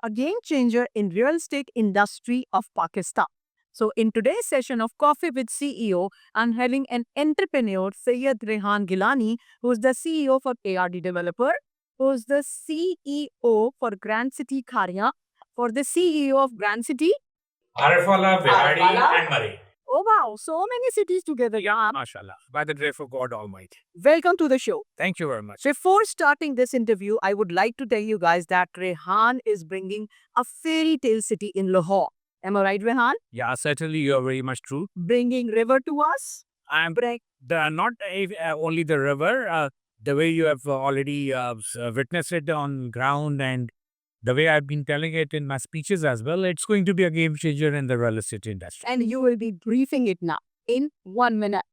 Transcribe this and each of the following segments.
a game changer in real estate industry of Pakistan. So in today's session of Coffee with CEO, I'm having an entrepreneur, Syed Rehan Gilani, who's the CEO for ARD Developer, who's the CEO for Grand City Kharia, for the CEO of Grand City. Arafala, Bihari, Arfala? and Murray. Oh wow, so many cities together, yeah. MashaAllah. By the grace of God Almighty. Welcome to the show. Thank you very much. Before starting this interview, I would like to tell you guys that Rehan is bringing a fairy tale city in Lahore. Am I right, Rehan? Yeah, certainly you are very much true. Bringing river to us? I'm not only the river, the way you have already witnessed it on ground and the way I've been telling it in my speeches as well, it's going to be a game changer in the real estate industry. And you will be briefing it now in 1 minute.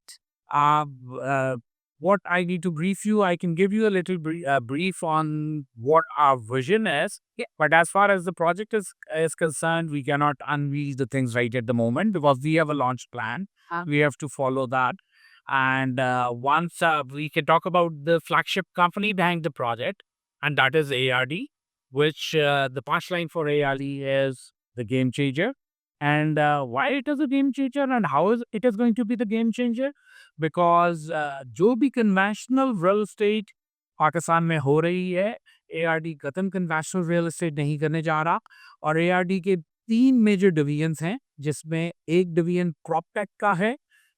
Uh, uh, what I need to brief you, I can give you a little brief on what our vision is. Yeah. But as far as the project is concerned, we cannot unveil the things right at the moment because we have a launch plan. We have to follow that. And once we can talk about the flagship company behind the project, and that is ARD, which the punchline for ARD is the game changer. And why it is a game changer and how is it is going to be the game changer? Because जो भी conventional real estate Pakistan में हो रही है, ARD कतन conventional real estate नहीं करने जा रहा और ARD के 3 मेजर डिवीजन्स हैं जिसमें एक डिवीजन PropTech का है,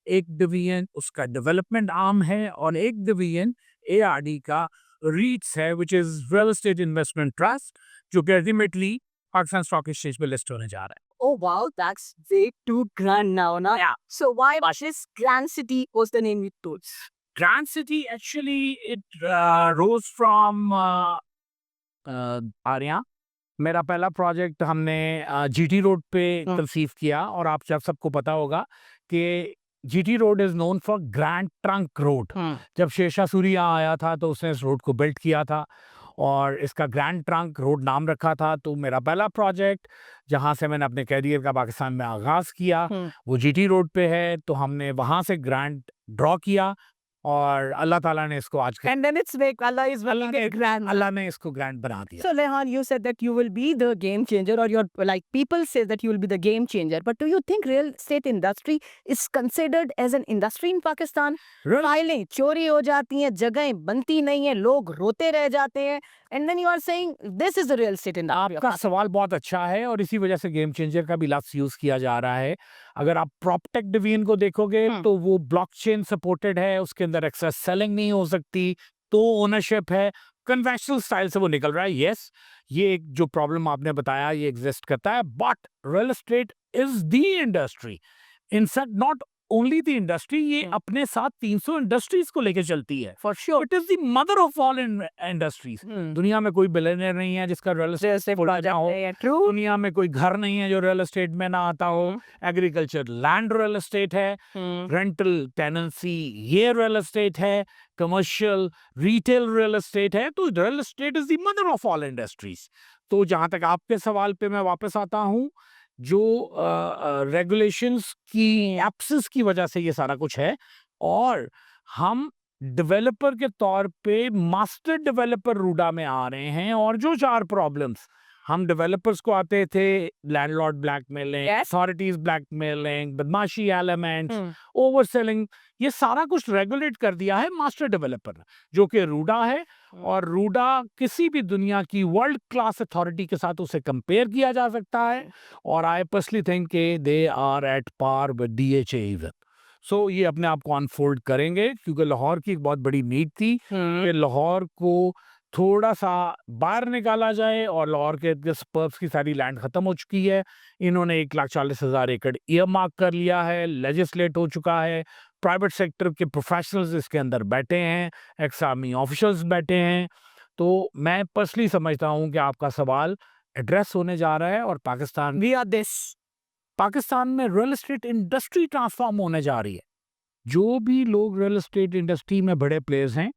एक डिवीजन उसका डेवलपमेंट आर्म है और एक डिवीजन ARD का REITs है which is Real Estate Investment Trust जो कि अल्टीमेटली पाकिस्तान स्टॉक एक्सचेंज पे लिस्ट होने जा रहा है. Oh wow, that's way too grand now, na? Yeah. So why this Grand City was the name you chose? Grand City actually it rose from Arya. मेरा पहला project हमने GT रोड पे conceive किया और आप सबको पता होगा कि GT road is known for grand trunk road. जब शेरशाह सूरी यहाँ आया था तो उसने इस रोड को बिल्ड किया था और इसका ग्रैंड ट्रंक रोड नाम रखा था. तो मेरा पहला प्रोजेक्ट जहाँ से मैंने अपने कैरियर का पाकिस्तान में आगाज़ किया वो GT रोड पे है. तो हमने वहाँ से ग्रैंड ड्रॉ किया और अल्लाह ताला ने इसको आज And then it's like Allah is making it grand. अल्लाह ने इसको ग्रैंड बना दिया. So Rehan, you said that you will be the game changer, or your like people say that you will be the game changer. But do you think real estate industry is considered as an industry in Pakistan? फाइलें चोरी हो जाती हैं, जगहें बनती नहीं है, लोग रोते रह जाते हैं. And then you are saying this is the real estate industry. आपका सवाल बहुत अच्छा है और इसी वजह से गेम चेंजर का भी लफ्ज यूज किया जा रहा है. अगर आप प्रॉपटेक डिवीजन को देखोगे तो वो ब्लॉकचेन सपोर्टेड है, उसके अंदर एक्सेस सेलिंग नहीं हो सकती, तो ओनरशिप है, कन्वेंशनल स्टाइल से वो निकल रहा है. यस, ये एक जो प्रॉब्लम आपने बताया ये एग्जिस्ट करता है, but real estate is the industry. In fact not only the industry, ये अपने साथ 300 इंडस्ट्रीज को लेके चलती है. For sure. It is the mother of all industries. दुनिया में कोई बिलियनेयर नहीं है जिसका रियल एस्टेट ना हो. True. दुनिया में कोई घर नहीं है जो रियल एस्टेट में ना आता हो. एग्रीकल्चर लैंड रियल एस्टेट है, रेंटल टेनेंसी ये रियल एस्टेट है, कमर्शियल रिटेल रियल एस्टेट है. तो real estate is the mother of all industries. तो जहां तक आपके सवाल पे मैं वापस आता हूँ, जो रेगुलेशंस की एब्सेंस की वजह से ये सारा कुछ है और हम डेवलपर के तौर पे मास्टर डेवलपर रूडा में आ रहे हैं. और जो 4 प्रॉब्लम्स हम डेवलपर्स को आते थे, लैंडलॉर्ड ब्लैकमेलिंग, अथॉरिटीज ब्लैकमेलिंग, बदमाशी एलिमेंट्स, ओवर सेलिंग, ये सारा कुछ रेगुलेट कर दिया है मास्टर डेवलपर जो कि रूडा है. और रूडा किसी भी दुनिया की वर्ल्ड क्लास अथॉरिटी के साथ उसे कंपेयर किया जा सकता है. और आई पर्सनली थिंक के they are at par with DHA even. So ये अपने आप को अनफोल्ड करेंगे क्योंकि लाहौर की एक बहुत बड़ी नीड थी कि लाहौर को थोड़ा सा बाहर निकाला जाए और लाहौर के स्पर्ब्स की सारी लैंड खत्म हो चुकी है. इन्होंने 1,40,000 एकड़ ईयर मार्क कर लिया है, लेजिस्लेट हो चुका है, प्राइवेट सेक्टर के प्रोफेशनल्स इसके अंदर बैठे हैं, एक्स आर्मी ऑफिसर्स बैठे हैं. तो मैं पर्सनली समझता हूँ कि आपका सवाल एड्रेस होने जा रहा है और Pakistan We are this. Pakistan में रियल एस्टेट इंडस्ट्री ट्रांसफॉर्म होने जा रही है. जो भी लोग रियल एस्टेट इंडस्ट्री में बड़े प्लेयर्स हैं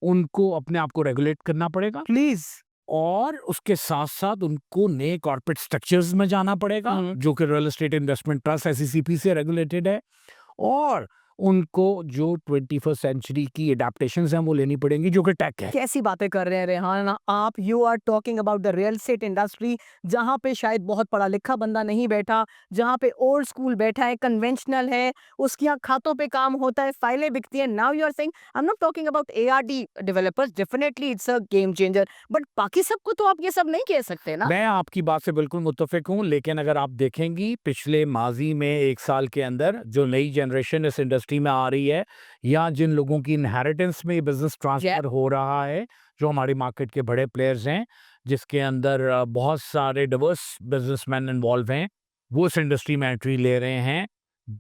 उनको अपने आप को रेगुलेट करना पड़ेगा Please. और उसके साथ साथ उनको नए कॉर्पोरेट स्ट्रक्चर्स में जाना पड़ेगा जो कि real estate investment trust SECP से रेगुलेटेड है. और उनको जो 21st सेंचुरी की एडेप्टेशंस हैं वो लेनी पड़ेंगी, जो कि टेक है। कैसी बातें कर रहे हैं रेहान आप? You are talking about the real estate industry, जहाँ पे शायद बहुत पढ़ा लिखा बंदा नहीं बैठा, जहाँ पे ओल्ड स्कूल बैठा है, कन्वेंशनल है, उसके यहाँ खातों पे काम होता है, फाइलें बिकती हैं। Now you are saying I am not talking about ARD developers, definitely it's a game changer, but बाकी सबको तो आप ये सब नहीं कह सकते ना। मैं आपकी बात से बिल्कुल मुत्तफिक हूँ, लेकिन अगर आप देखेंगी पिछले माजी में 1 साल के अंदर जो नई जनरेशन इस इंडस्ट्री में आ रही है, या जिन लोगों की इनहेरिटेंस में ये बिज़नेस ट्रांसफ़र हो रहा है, जो हमारी मार्केट के बड़े प्लेयर्स हैं, जिसके अंदर बहुत सारे डिवर्स बिज़नेसमैन इन्वॉल्व हैं, वो इस इंडस्ट्री में एंट्री ले रहे हैं।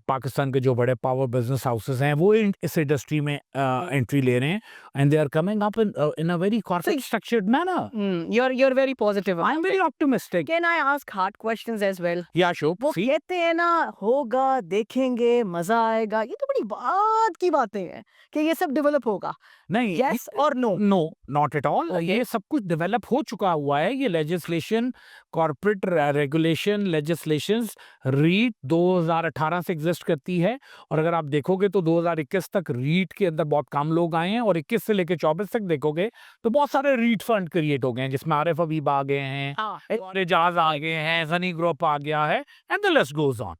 पाकिस्तान के जो बड़े पावर बिज़नेस हाउसेस हैं, वो इस इंडस्ट्री में एंट्री ले रहे हैं, and they are coming up in a very corporate structured manner. You're very positive. I am very optimistic. Can I ask hard questions as well? या शो वो कहते हैं ना, होगा, देखेंगे, मजा आएगा, ये तो बड़ी बात की बातें हैं कि ये सब डेवलप होगा। नहीं, Yes or no? No, not at all. Okay. ये सब कुछ डेवलप हो चुका हुआ है। ये legislation, corporate regulation legislations REIT 2018 से एग्जिस्ट करती है, और अगर आप देखोगे तो 2021 तक रीट के अंदर बहुत कम लोग आए हैं, और 21 से लेकर 24 तक देखोगे तो बहुत सारे रीट फंड क्रिएट हो गए हैं, जिसमें आरिफ हबीब आ गए हैं, और एजाज आ गए हैं, सनी ग्रुप आ गया है, and the list goes on.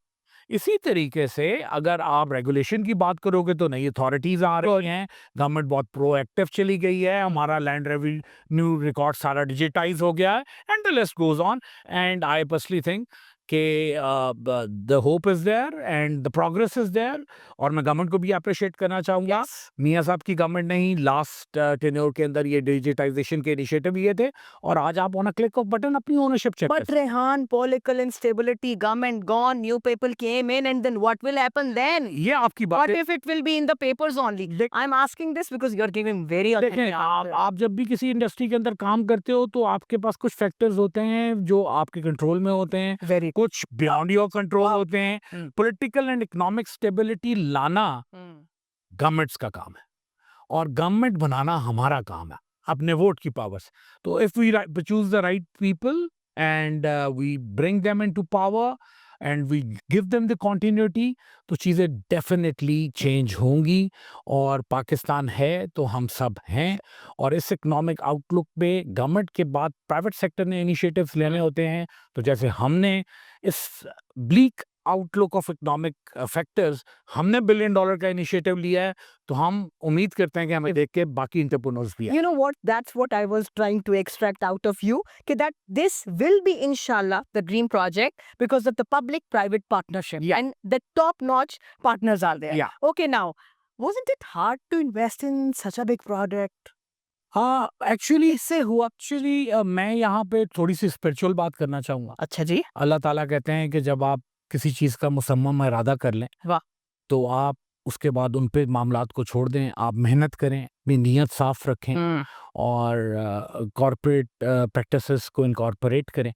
इसी तरीके से अगर आप रेगुलेशन की बात करोगे तो नई अथॉरिटीज आ रही हैं, गवर्नमेंट बहुत प्रोएक्टिव चली गई है, हमारा लैंड रेवेन्यू रिकॉर्ड सारा डिजिटाइज हो गया है, and the list goes on. And I personally think कि the hope is there and the progress is there, और मैं गवर्नमेंट को भी अप्रिशिएट करना चाहूँगा। मियाँ साहब की गवर्नमेंट ने ही लास्ट टेन्योर के अंदर ये डिजिटाइजेशन के इनिशिएटिव लिए थे, और आज आप on a click of button अपनी ownership check But Rehan, political instability, government gone, new people came in, and then what will happen then? ये आपकी बात What है। if it will be in the papers only? I'm asking this because you're giving very देखें, authentic answer. आप जब भी किसी industry के अंदर काम करते हो तो आपके पास कुछ फैक्टर्स होते हैं जो आपके कंट्रोल में होते हैं, Very कुछ बियॉन्ड योर कंट्रोल होते हैं। पॉलिटिकल एंड इकोनॉमिक स्टेबिलिटी लाना गवर्नमेंट्स का काम है, और गवर्नमेंट बनाना हमारा काम है अपने वोट की पावर से। तो if we choose the right people and we bring them into power and we give them the continuity, तो चीज़ें डेफिनेटली चेंज होंगी, और पाकिस्तान है तो हम सब हैं। और इस इकोनॉमिक आउटलुक पे गवर्नमेंट के बाद प्राइवेट सेक्टर ने इनिशिएटिव्स लेने होते हैं। तो जैसे हमने इस bleak outlook of economic factors, हमने $1 बिलियन का इनिशिएटिव लिया है, तो हम उम्मीद करते हैं कि हमें देख के बाकी एंटरप्रेन्योर्स भी आए। You know what? That's what I was trying to extract out of you. That this will be, inshallah, the dream project because of the public-private partnership. Yeah. And the top-notch partners are there. Yeah. Okay, now, wasn't it hard to invest in such a big product? हाँ, actually इससे हुआ? मैं यहाँ पे थोड़ी सी spiritual बात करना चाहूँगा। अच्छा जी। अल्लाह ताला कहते हैं कि जब आप किसी चीज़ का मुसम्मम इरादा कर लें, वाह। तो आप उसके बाद उन पे मामलात को छोड़ दें, आप मेहनत करें, अपनी नीयत साफ रखें, और कॉर्पोरेट प्रैक्टिसेस को इनकॉर्पोरेट करें।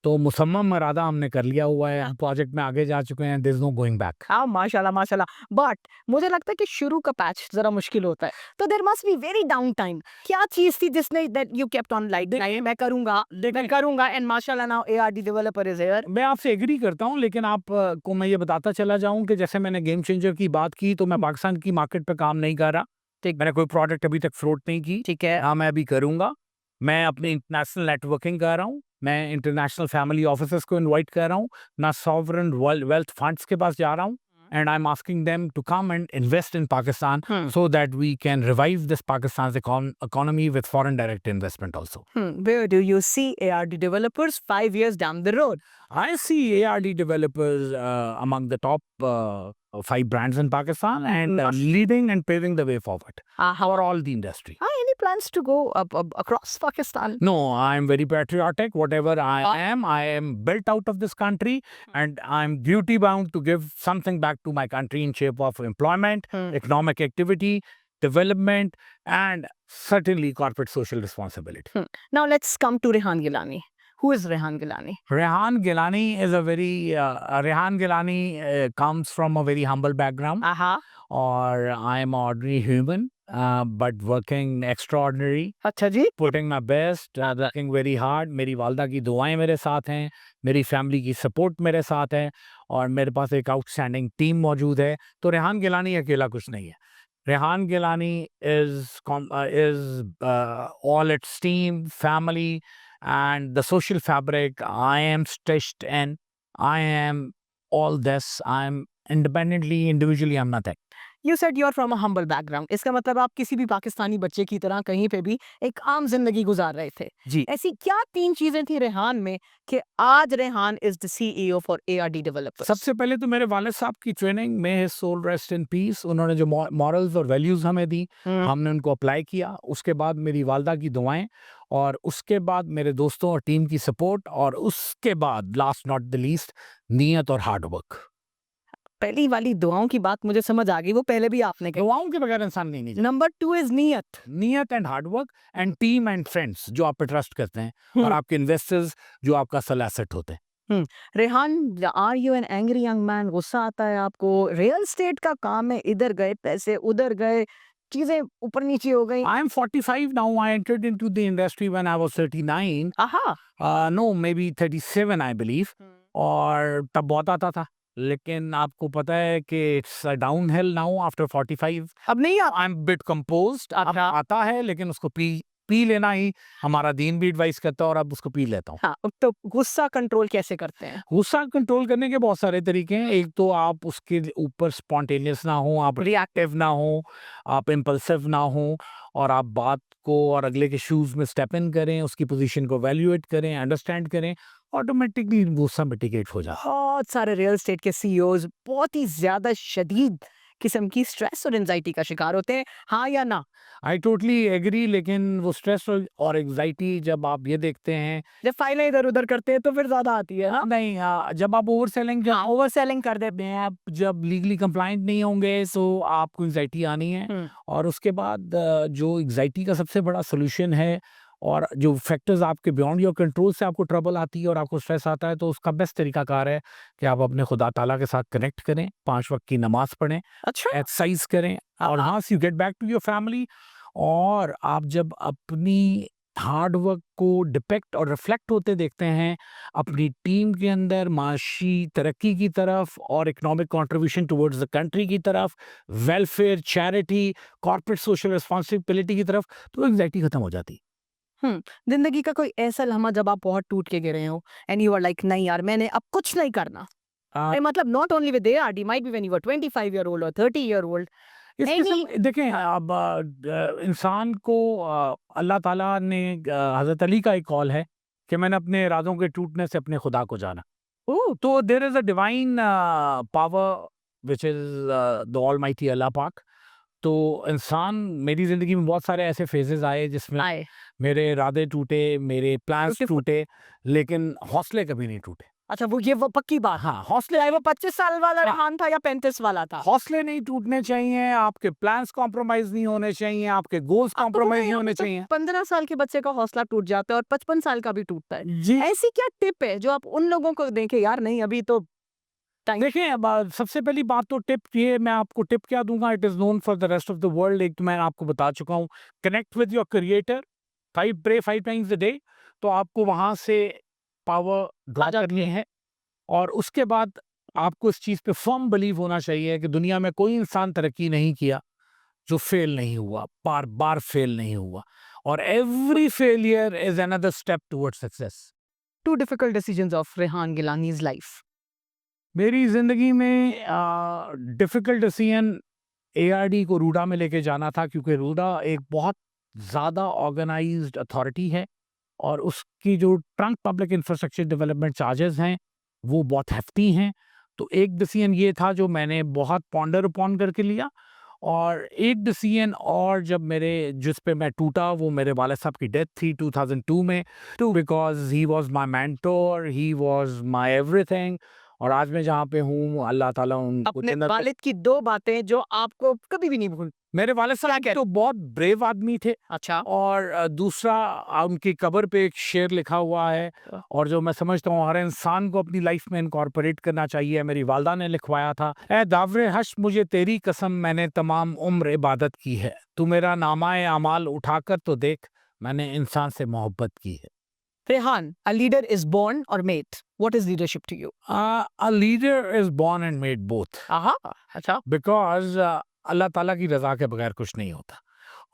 तो मुसम्मम इरादा हमने कर लिया हुआ है, हम प्रोजेक्ट में आगे जा चुके हैं, there is no going back. हाँ, माशाल्लाह माशाल्लाह। बट मुझे लगता है कि शुरू का पैच जरा मुश्किल होता है, तो there must be very down time. क्या चीज थी जिसने that you kept on light, नहीं मैं करूंगा एंड माशाल्लाह now ARD developer is here. मैं आपसे एग्री करता हूँ, लेकिन आप को मैं ये बताता चला जाऊँ कि जैसे मैंने गेम चेंजर की बात की, तो मैं पाकिस्तान की मार्केट पे काम नहीं कर रहा। ठीक। मैंने कोई प्रोडक्ट अभी तक फ्लोट नहीं की। ठीक है। हाँ, मैं अभी करूँगा। मैं अपनी इंटरनेशनल नेटवर्किंग कर रहा हूँ, मैं इंटरनेशनल फैमिली ऑफिसर्स को इनवाइट कर रहा हूँ, मैं सॉवरेन वेल्थ फंड्स के पास जा रहा हूँ, and I'm asking them to come and invest in Pakistan so that we can revive this Pakistan's economy with foreign direct investment also. Where do you see ARD developers 5 years down the road? I see ARD developers among the top 5 brands in Pakistan, and leading and paving the way forward for all the industry. Any plans to go up across Pakistan? No, I'm very patriotic. Whatever I am built out of this country, and I'm duty bound to give something back to my country in shape of employment, economic activity, development, and certainly corporate social responsibility. Now let's come to Rehan Gilani. Who is Rehan Gilani? Rehan Gilani is a very Rehan Gilani comes from a very humble background, or I am an ordinary human, but working extraordinary. अच्छा जी। Putting my best, working very hard. मेरी वालदा की दुआएं मेरे साथ हैं, मेरी family की सपोर्ट मेरे साथ है, और मेरे पास एक आउटस्टैंडिंग टीम मौजूद है। तो रेहान गिलानी अकेला कुछ नहीं है। Rehan Gilani is all its team, family, and the social fabric. I am stretched and I am all this. I'm independently, individually, I'm nothing. You said you are from a humble background, इसका मतलब आप किसी भी पाकिस्तानी बच्चे की तरह कहीं पे भी एक आम जिंदगी गुजार रहे थे। जी। ऐसी क्या 3 चीजें थी रेहान में कि आज Rehan is the CEO for ARD developers? सबसे पहले तो मेरे वालिद साहब की ट्रेनिंग में his soul rest in peace, उन्होंने जो मॉरल्स और वैल्यूज हमें दी, हमने उनको अप्लाई किया। उसके बाद मेरी वालदा की दुआएं, और उसके बाद मेरे दोस्तों और टीम की सपोर्ट, और उसके बाद लास्ट नॉट द लीस्ट नीयत और हार्ड वर्क। पहली वाली दुआओं की बात मुझे समझ आ गई, वो पहले भी आपने कही। दुआओं के बगैर इंसान नहीं जी। नंबर 2 इज नियत। नियत and hard work and team and friends जो आप पे ट्रस्ट करते हैं, और आपके इन्वेस्टर्स जो आपका असल एसेट होते हैं। Rehan, are you an angry young man? गुस्सा आता है आपको? रियल एस्टेट का काम है, इधर गए पैसे, उधर गए, चीजें ऊपर नीचे हो गई। I am 45 now. I entered into the industry when I was 39. आहा। No, maybe 37, I believe. और तब बहुत आता था, लेकिन आपको पता है कि it's down hill now after 45. अब नहीं आई एम बिट कंपोज्ड। अब अच्छा। आता है, लेकिन उसको पी लेना ही हमारा दीन भी एडवाइस करता है, और अब उसको पी लेता हूँ। हाँ, तो गुस्सा कंट्रोल कैसे करते हैं? गुस्सा कंट्रोल करने के बहुत सारे तरीके हैं। एक तो आप उसके ऊपर स्पॉन्टेनियस ना हो, आप रिएक्टिव ना हो, आप इम्पल्सिव ना हो, और आप बात को और अगले के शूज में स्टेप इन करें, उसकी पोजीशन को वैल्यूएट करें, अंडरस्टैंड करें, ऑटोमेटिकली गुस्सा मिटिगेट हो जाता है। बहुत सारे रियल एस्टेट के सीईओज बहुत ही ज्यादा शदीद किस्म की स्ट्रेस और एंजाइटी का शिकार होते हैं, हाँ या ना? आई टोटली एग्री, लेकिन वो स्ट्रेस और एग्जाइटी जब आप ये देखते हैं, जब फाइलें इधर उधर करते हैं तो फिर ज्यादा आती है। हाँ, नहीं, जब आप ओवर सेलिंग कर देते हैं, आप जब लीगली कंप्लाइंट नहीं होंगे, तो आपको एग्जाइटी आनी है। और उसके बाद जो एग्जाइटी का सबसे बड़ा सोल्यूशन है, और जो फैक्टर्स आपके बियॉन्ड योर कंट्रोल से आपको ट्रबल आती है और आपको स्ट्रेस आता है, तो उसका बेस्ट तरीकाकार है कि आप अपने खुदा ताला के साथ कनेक्ट करें, 5 वक्त की नमाज पढ़ें, अच्छा। एक्सरसाइज करें, और हाँ, you get back to your family. और आप जब अपनी हार्ड वर्क को डिपेक्ट और रिफ्लेक्ट होते देखते हैं अपनी टीम के अंदर, माशी तरक्की की तरफ और economic contribution towards the country की तरफ, welfare, charity, corporate social responsibility की तरफ, तो एंग्जाइटी खत्म हो जाती। जिंदगी का कोई ऐसा लम्हा जब आप बहुत टूट के गिरे हो एंड यू आर लाइक नहीं यार मैंने अब कुछ नहीं करना? मतलब not only with ARD, might be when you were 25 year old और 30 ईयर ओल्ड। देखें, अब इंसान को अल्लाह ताला ने, हजरत अली का एक कॉल है कि मैंने अपने इरादों के टूटने से अपने खुदा को जाना। तो there is a divine power which is the almighty Allah पाक। तो इंसान, मेरी जिंदगी में बहुत सारे ऐसे फेजेस आए जिसमें आए। मेरे इरादे टूटे, मेरे प्लान्स टूटे, लेकिन हौसले कभी नहीं टूटे। अच्छा, वो पक्की बात। हाँ, हौसले चाहे वो 25 साल वाला रेहान था या 35 वाला था। हौसले नहीं टूटने चाहिए, आपके प्लान्स कॉम्प्रोमाइज नहीं होने चाहिए, आपके गोल्स कॉम्प्रोमाइज नहीं होने चाहिए। 15 साल के बच्चे का हौसला टूट जाता है और 55 साल का भी टूटता है। जी। ऐसी क्या टिप है जो आप उन लोगों को देंगे, यार नहीं अभी तो टाइम? देखिए, अब सबसे पहली बात तो टिप ये, मैं आपको टिप क्या दूंगा, it is known for the rest of the world. एक तो मैं आपको बता चुका हूँ, connect with your creator, 5 times a day, तो आपको वहां से पावर ड्रॉ करनी है। और उसके बाद आपको इस चीज पे फर्म बिलीव होना चाहिए कि दुनिया में कोई इंसान तरक्की नहीं किया जो फेल नहीं हुआ, बार बार फेल नहीं हुआ, और every failure is another step towards success. 2 difficult decisions of Rehan Gilani's life. मेरी जिंदगी में डिफिकल्ट डिसीजन एआरडी को रूडा में लेके जाना था, क्योंकि रूडा एक बहुत ज़्यादा ऑर्गेनाइज्ड अथॉरिटी है, और उसकी जो trunk public infrastructure development charges हैं वो बहुत hefty हैं। तो एक डिसीजन ये था जो मैंने बहुत पॉन्डर अपॉन करके लिया, और एक डिसीजन और जब मेरे जिस पे मैं टूटा, वो मेरे वालिद साहब की डेथ थी 2002 में, because he was my mentor, he was my everything. और आज मैं जहाँ पे हूँ, अल्लाह ताला उनको अपने जन्नत में- वालिद की 2 बातें जो आपको कभी भी नहीं भूल। मेरे वालिद साहब तो बहुत ब्रेव आदमी थे, अच्छा। और दूसरा, उनकी कब्र पे एक शेर लिखा हुआ है, और जो मैं समझता हूँ हर इंसान को अपनी लाइफ में इनकॉर्पोरेट करना चाहिए, मेरी वालदा ने लिखवाया था, ए दावरे हश मुझे तेरी कसम, मैंने तमाम उम्र इबादत की है, तू मेरा नामाए अमाल उठाकर तो देख, मैंने इंसान से मोहब्बत की है। Rehan, a leader is born or made? What is leadership to you? A leader is born and made both. Aha, अच्छा. बिकॉज अल्लाह ताला की रज़ा के बगैर कुछ नहीं होता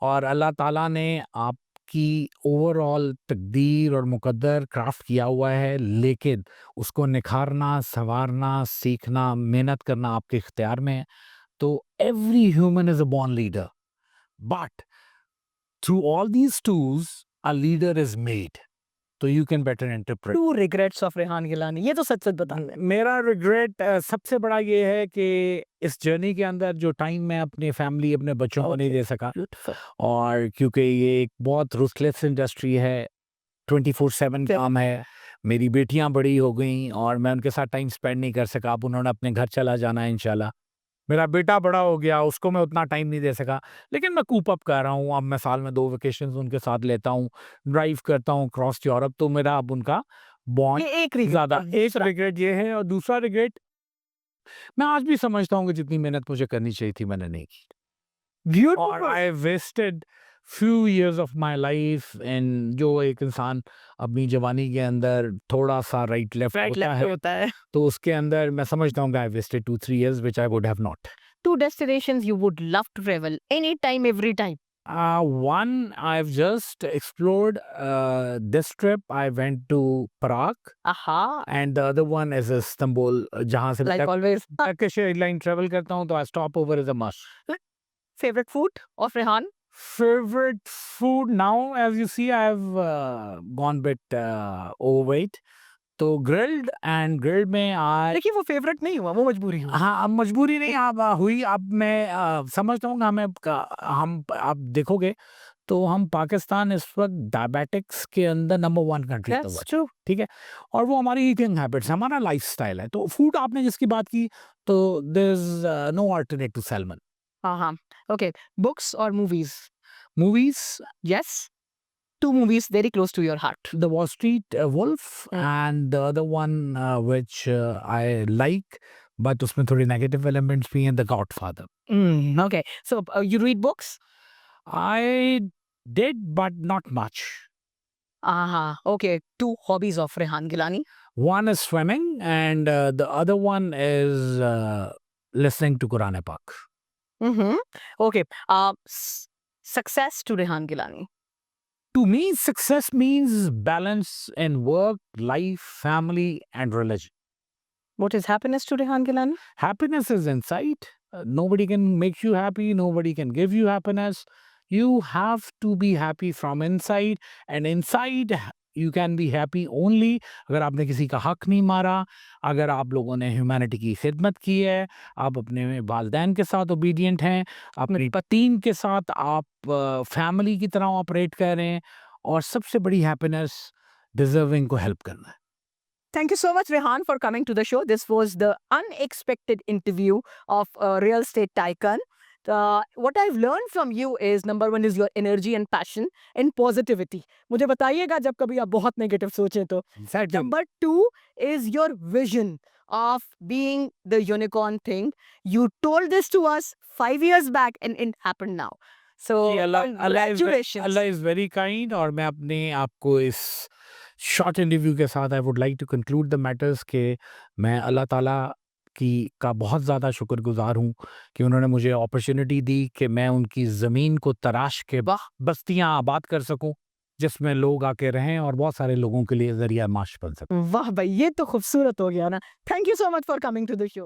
और अल्लाह ताला ने आपकी ओवरऑल तकदीर और मुकद्दर क्राफ्ट किया हुआ है, लेकिन उसको निखारना, संवारना, सीखना, मेहनत करना आपके इख्तियार में है. तो every human is a born leader, but through all these tools a leader is made, तो you can better interpret. 2 regrets of Rehan Gilani. ये तो सच बता. मेरा रिग्रेट सबसे बड़ा ये है कि इस जर्नी के अंदर जो टाइम मैं अपनी फैमिली, अपने बच्चों को नहीं दे सका, Beautiful. और क्योंकि ये एक बहुत रूथलेस इंडस्ट्री है, 24/7 काम है, मेरी बेटियां बड़ी हो गई और मैं उनके साथ टाइम स्पेंड नहीं कर सका. अब उन्होंने अपने घर चला जाना है इंशाल्लाह. मेरा बेटा बड़ा हो गया, उसको मैं उतना टाइम नहीं दे सका, लेकिन मैं कूप अप कर रहा हूँ. अब मैं साल में 2 वेकेशंस उनके साथ लेता हूँ, ड्राइव करता हूँ क्रॉस यूरोप. तो मेरा अब उनका बॉन्ड ये एक regret. ज़्यादा. एक रिग्रेट ये है, और दूसरा रिग्रेट मैं आज भी समझता हूँ कि जितनी मेहनत मुझे करनी चाहिए थी मैंने नहीं की, और Beautiful. I wasted few years of my life in जो एक इंसान अपनी जवानी के अंदर थोड़ा सा राइट लेफ्ट Right, होता left है, होता है. तो उसके अंदर मैं समझता हूँ कि I wasted 2-3 years which I would have not. 2 destinations you would love to travel anytime, every time. One, I've just explored this trip. I went to Prague, Aha. and the other one is Istanbul. जहाँ से Like always. Turkish airline travel करता हूँ, तो I stop over is a must. Favorite food of Rehan? Favorite food now, as you see, I've gone bit overweight. तो grilled में आज देखिए वो फेवरेट नहीं हुआ, वो मजबूरी हुआ. हाँ, अब मजबूरी नहीं अब हुई. अब मैं समझता हूँ कि हम आप देखोगे तो हम पाकिस्तान इस वक्त डायबिटिक्स के अंदर नंबर 1 कंट्री है. That's true. ठीक है, और वो हमारी ईटिंग हैबिट्स, हमारा लाइफस्टाइल है. तो फूड आपने जिसकी बात की, तो there is no alternate to salmon. हाँ. Okay. Books or movies? Movies, Yes. 2 movies very close to your heart. The Wall Street wolf, Mm. And the other one which I like, but उसमें थोड़ी negative elements भी हैं, the Godfather. Okay. So you read books? I did, but not much. Aha. Okay. 2 hobbies of Rehan Gilani. One is swimming, and the other one is listening to Quran Pak. Mm-hmm. Okay. Success to Rehan Gilani. To me, success means balance in work, life, family, and religion. What is happiness to Rehan Gilani? Happiness is inside. Nobody can make you happy. Nobody can give you happiness. You have to be happy from inside, and inside you can be happy only अगर आपने किसी का हक नहीं मारा, अगर आप लोगों ने ह्यूमैनिटी की खिदमत की है, आप अपने वालिदैन के साथ ओबीडियंट हैं, अपनी टीम के साथ आप फैमिली की तरह ऑपरेट कर रहे हैं, और सबसे बड़ी हैप्पीनेस डिजर्विंग को हेल्प करना है. Thank you so much, Rehan, for coming to the show. This was the unexpected interview of a real estate tycoon. What I've learned from you is number 1 is your energy and passion and positivity. मुझे बताइएगा जब कभी आप बहुत negative सोचें तो. Number 2 is your vision of being the unicorn thing. You told this to us 5 years back and it happened now. So congratulations. Allah is very kind. और मैं अपने आपको इस शॉर्ट इंटरव्यू के साथ I would like to conclude the matters के मैं अल्लाह ताला का बहुत ज़्यादा शुक्रगुजार हूँ कि उन्होंने मुझे अपॉर्चुनिटी दी कि मैं उनकी ज़मीन को तराश के बस्तियाँ आबाद कर सकूँ, जिसमें लोग आके रहें और बहुत सारे लोगों के लिए ज़रिया माश बन सकें. वाह भाई, ये तो खूबसूरत हो गया ना. Thank you so much for coming to the show.